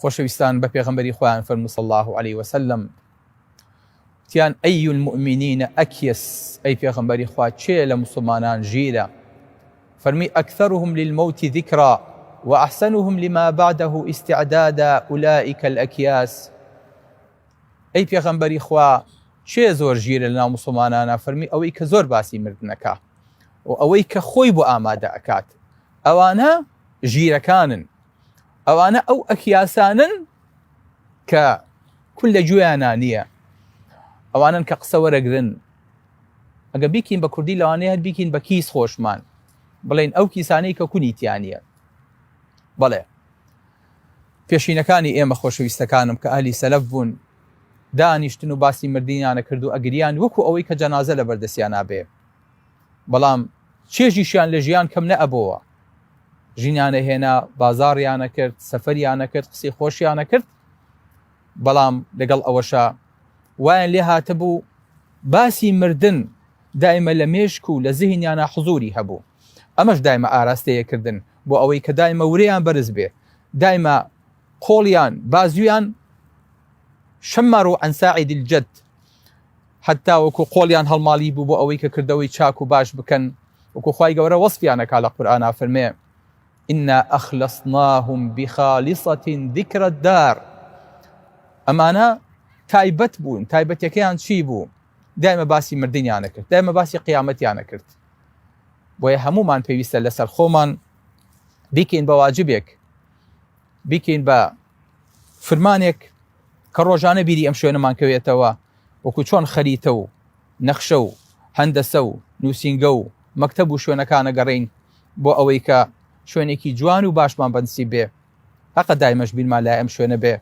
خۆشەویستان بە پێغەمبەری خۆیان فەرمووی صلی الله عليه وسلم تیان ئەی المؤمنین ئەکیەس ئەی پێغەمبەری خوا چێ لە مسلمانان ژیرە فەرمی ئەکثرهم للموت ذکرا وأحسنهم لما بعده استعدادا أولئك الأكياس. ئەی پێغەمبەری خوا چێ زۆر ژیرە لەناو مسلمانانە فەرمی ئەوەی کە زۆر باسی مردنەکە و ئەوەی کە خۆی بۆ ئامادە ئەکات ئەوانە ژیرەکانن، ئەوانە ئەو ئەکیاسانن کە کول لە گوێیانە نییە، ئەوانن کە قسە وەرەگرن. ئەگە بیکین بە کوردی لەوانەیە هەر بیکین بە کیس خۆشمان بڵێن ئەو کیسانەی کە کونیتیانە. بەڵێ پێشینەکانی ئێمە خۆشەویستەکانم کە ئەهلی سەلەف بوون دانیشتن و باسی مردینیانە کرد و ئەگریان وەکو ئەوەی کە جەنازە لە بەردەستیانە بێ، بەڵام چێژیشیان لە ژیان کەم نەئەبووە. ژینیانە هێنا، بازاڕیانە کرد، سەفەریانە کرد، قسەی خۆشیانە کرد، بەڵام لەگەڵ ئەوەشە وایان لێ هاتەبوو باسی مردن دایمە لە مێشک و لە زیهنیانە حزوری هەبوو. ئەمەش دایمە ئاراستەیەکردن بۆ ئەوەی کە دایمە ورەیان بەرز بێ، دایمە قۆڵیان بازویان شەمەڕ عن ساعد الجد، حتا وەکو قۆڵیان هەڵماڵی بوو بۆ ئەوەی کە کردەوەی چاک و باش بکەن، وەکو خوای گەورە وەسفیانەکا لە قورئانە فەرمێ إنا أخلصناهم بخالصة ذكر الدار. ئەمانە تایبەت بوون، تایبەتەکەیان چی بوو؟ دایمە باسی مردنیانە کرد، دایمە باسی قیامەتیانە کرد. بۆیە هەمومان پێویستە لەسەر خۆمان بیکەین بە واجبێک، بیکەین بە فرمانێک کە ڕۆژانە بیری ئەم شوێنەمان کەوێتەوە، وەکو چۆن خەریتە و نەخشە و هەندەسە و نووسینگە و مەکتەب و شوێنەکانە گەڕین بۆ ئەوەی کە شوێنێکی جوان و باشمان بەنسیب بێ. هەقە دایمەش بیرمان لای ئەم شوێنە بێ